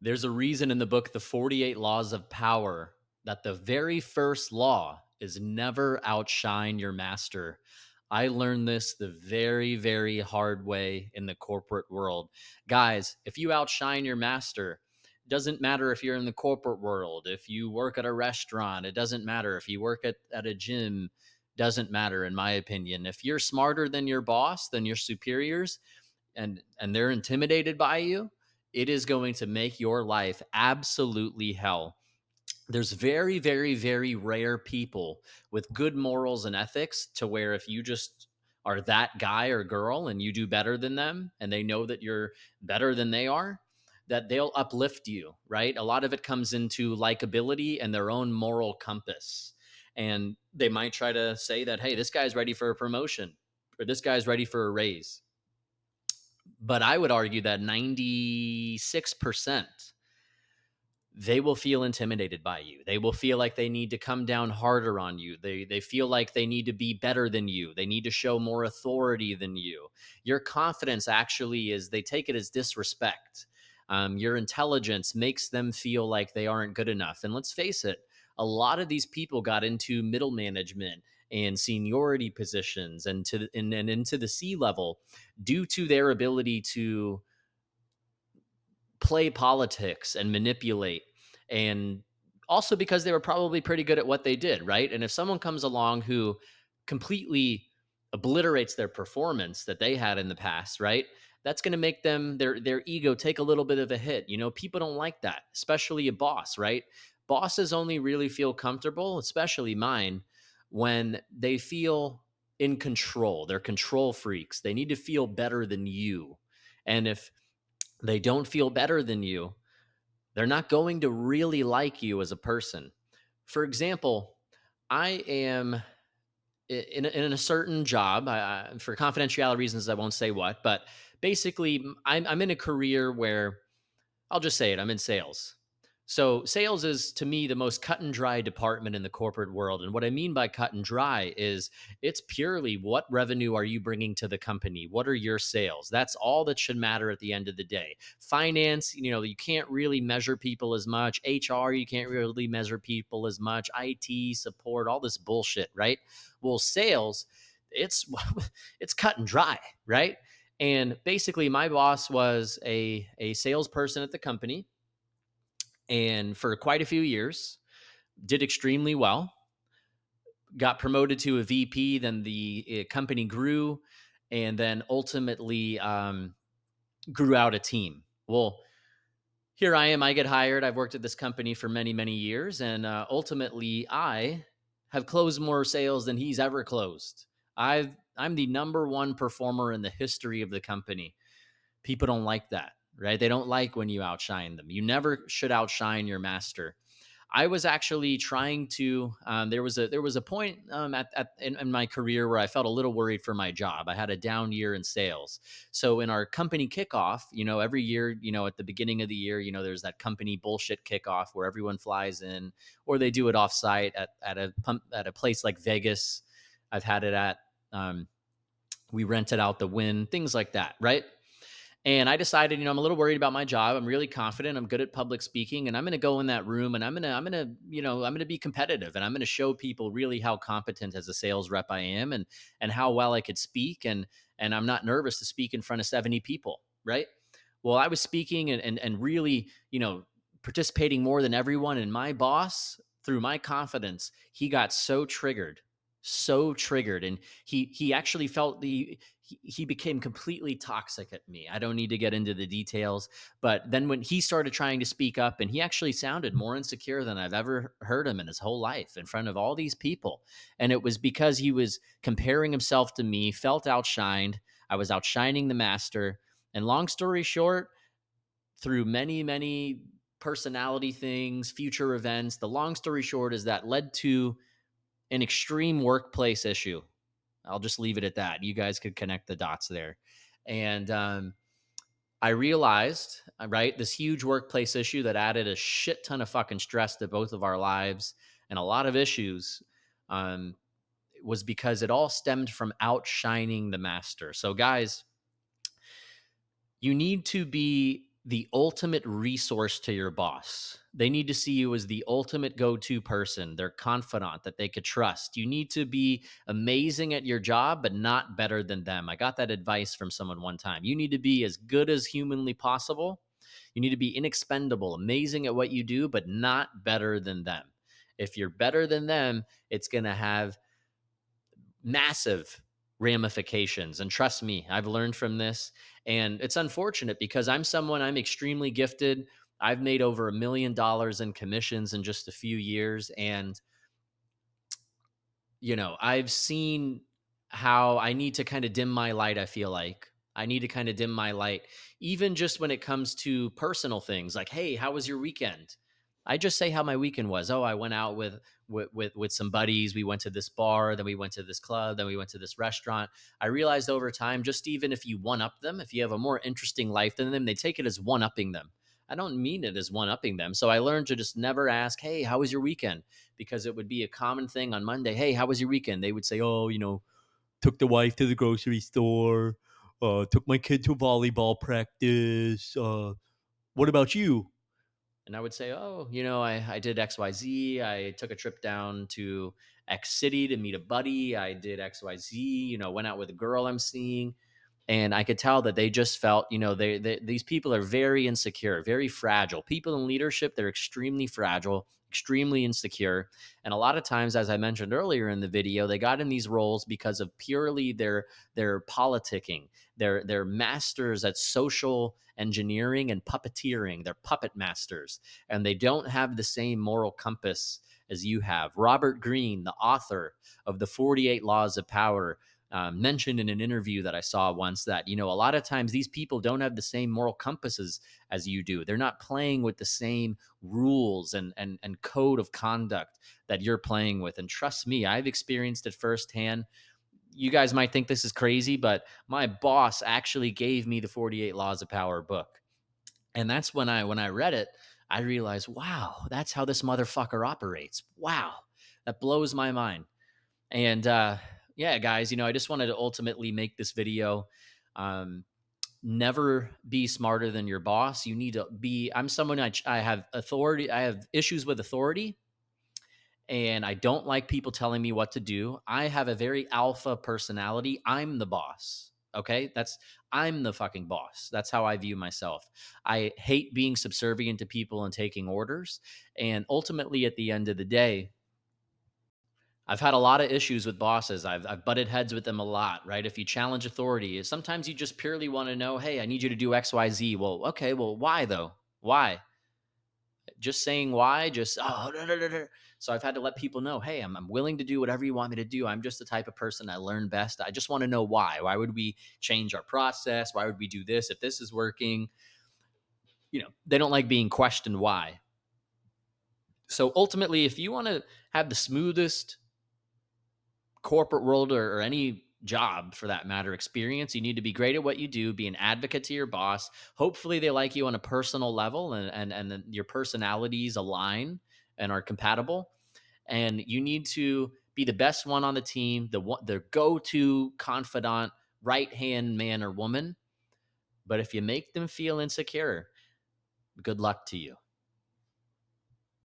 There's a reason in the book, The 48 Laws of Power, that the very first law is never outshine your master. I learned this the very, very hard way in the corporate world. Guys, if you outshine your master, doesn't matter if you're in the corporate world, if you work at a restaurant, it doesn't matter if you work at a gym, doesn't matter in my opinion. If you're smarter than your boss, than your superiors, and they're intimidated by you, it is going to make your life absolutely hell. There's very, very, very rare people with good morals and ethics to where if you just are that guy or girl and you do better than them and they know that you're better than they are, that they'll uplift you, right? A lot of it comes into likability and their own moral compass. And they might try to say that, hey, this guy's ready for a promotion or this guy's ready for a raise. But I would argue that 96% they will feel intimidated by you. They will feel like they need to come down harder on you. They feel like they need to be better than you. They need to show more authority than you. Your confidence actually is they take it as disrespect. Your intelligence makes them feel like they aren't good enough. And let's face it, a lot of these people got into middle management and seniority positions and into the C level due to their ability to play politics and manipulate, and also because they were probably pretty good at what they did, right? And if someone comes along who completely obliterates their performance that they had in the past, right, that's going to make them their ego take a little bit of a hit. People don't like that, especially a boss, right? Bosses only really feel comfortable, especially mine, when they feel in control. They're control freaks. They need to feel better than you. And if they don't feel better than you, they're not going to really like you as a person. For example, I am in a certain job. For confidentiality reasons, I won't say what, but basically, I'm in a career where I'll just say it. I'm in sales. So, sales is to me the most cut and dry department in the corporate world. And what I mean by cut and dry is it's purely what revenue are you bringing to the company? What are your sales? That's all that should matter at the end of the day. Finance, you can't really measure people as much. HR, you can't really measure people as much. IT, support, all this bullshit, right? Well, sales, it's it's cut and dry, right? And basically, my boss was a salesperson at the company, and for quite a few years, did extremely well. Got promoted to a VP, then the company grew, and then ultimately grew out a team. Well, here I am. I get hired. I've worked at this company for many, many years, and ultimately, I have closed more sales than he's ever closed. I'm the number one performer in the history of the company. People don't like that, right? They don't like when you outshine them. You never should outshine your master. I was actually trying to. There was a point in my career where I felt a little worried for my job. I had a down year in sales. So in our company kickoff, every year, at the beginning of the year, there's that company bullshit kickoff where everyone flies in, or they do it offsite at a place like Vegas. I've had it at. We rented out the Win, things like that, right? And I decided, I'm a little worried about my job. I'm really confident. I'm good at public speaking, and I'm going to go in that room and I'm going to be competitive, and I'm going to show people really how competent as a sales rep I am, and how well I could speak, and I'm not nervous to speak in front of 70 people, right? Well, I was speaking and really, participating more than everyone, and my boss, through my confidence, he got so triggered, and he actually felt he became completely toxic at me. I don't need to get into the details, but then when he started trying to speak up, and he actually sounded more insecure than I've ever heard him in his whole life in front of all these people. And it was because he was comparing himself to me, felt outshined. I was outshining the master. And long story short, through many, many personality things, future events, the long story short is that led to an extreme workplace issue. I'll just leave it at that. You guys could connect the dots there. And I realized, right, this huge workplace issue that added a shit ton of fucking stress to both of our lives and a lot of issues, um, was because it all stemmed from outshining the master. So, guys, you need to be the ultimate resource to your boss. They need to see you as the ultimate go to person, their confidant that they could trust. You need to be amazing at your job, but not better than them. I got that advice from someone one time. You need to be as good as humanly possible. You need to be inexpendable, amazing at what you do, but not better than them. If you're better than them, it's going to have massive ramifications. And trust me, I've learned from this. And it's unfortunate because I'm extremely gifted. I've made over $1 million in commissions in just a few years. And I've seen how I need to kind of dim my light, I feel like. I need to kind of dim my light, even just when it comes to personal things like, hey, how was your weekend? I just say how my weekend was. Oh, I went out with some buddies. We went to this bar, then we went to this club, then we went to this restaurant. I realized over time, just even if you one up them, if you have a more interesting life than them, they take it as one upping them. I don't mean it as one upping them. So I learned to just never ask, hey, how was your weekend? Because it would be a common thing on Monday. Hey, how was your weekend? They would say, oh, took the wife to the grocery store, took my kid to volleyball practice. What about you? And I would say, oh, I did XYZ. I took a trip down to X city to meet a buddy. I did XYZ, went out with a girl I'm seeing. And I could tell that they just felt, these people are very insecure, very fragile. People in leadership, they're extremely fragile, extremely insecure. And a lot of times, as I mentioned earlier in the video, they got in these roles because of purely their politicking. They're masters at social engineering and puppeteering. They're puppet masters, and they don't have the same moral compass as you have. Robert Greene, the author of the 48 Laws of Power, mentioned in an interview that I saw once that, a lot of times these people don't have the same moral compasses as you do. They're not playing with the same rules and code of conduct that you're playing with. And trust me, I've experienced it firsthand. You guys might think this is crazy, but my boss actually gave me the 48 Laws of Power book. And that's when I read it, I realized, wow, that's how this motherfucker operates. Wow. That blows my mind. And yeah, guys, I just wanted to ultimately make this video. Um, Never be smarter than your boss. You need to be. I'm someone I have authority. I have issues with authority, and I don't like people telling me what to do. I have a very alpha personality. I'm the boss. Okay, I'm the fucking boss. That's how I view myself. I hate being subservient to people and taking orders. And ultimately, at the end of the day, I've had a lot of issues with bosses. I've butted heads with them a lot, right? If you challenge authority, sometimes you just purely want to know, hey, I need you to do X, Y, Z. Well, okay, well, why though? Why? Just saying why, just oh, da, da, da, da. So I've had to let people know, hey, I'm willing to do whatever you want me to do. I'm just the type of person I learn best. I just want to know why. Why would we change our process? Why would we do this if this is working? They don't like being questioned why. So ultimately, if you want to have the smoothest corporate world or any job for that matter experience, you need to be great at what you do, be an advocate to your boss. Hopefully they like you on a personal level, and then your personalities align and are compatible. And you need to be the best one on the team, the go-to confidant, right hand man or woman. But if you make them feel insecure, good luck to you.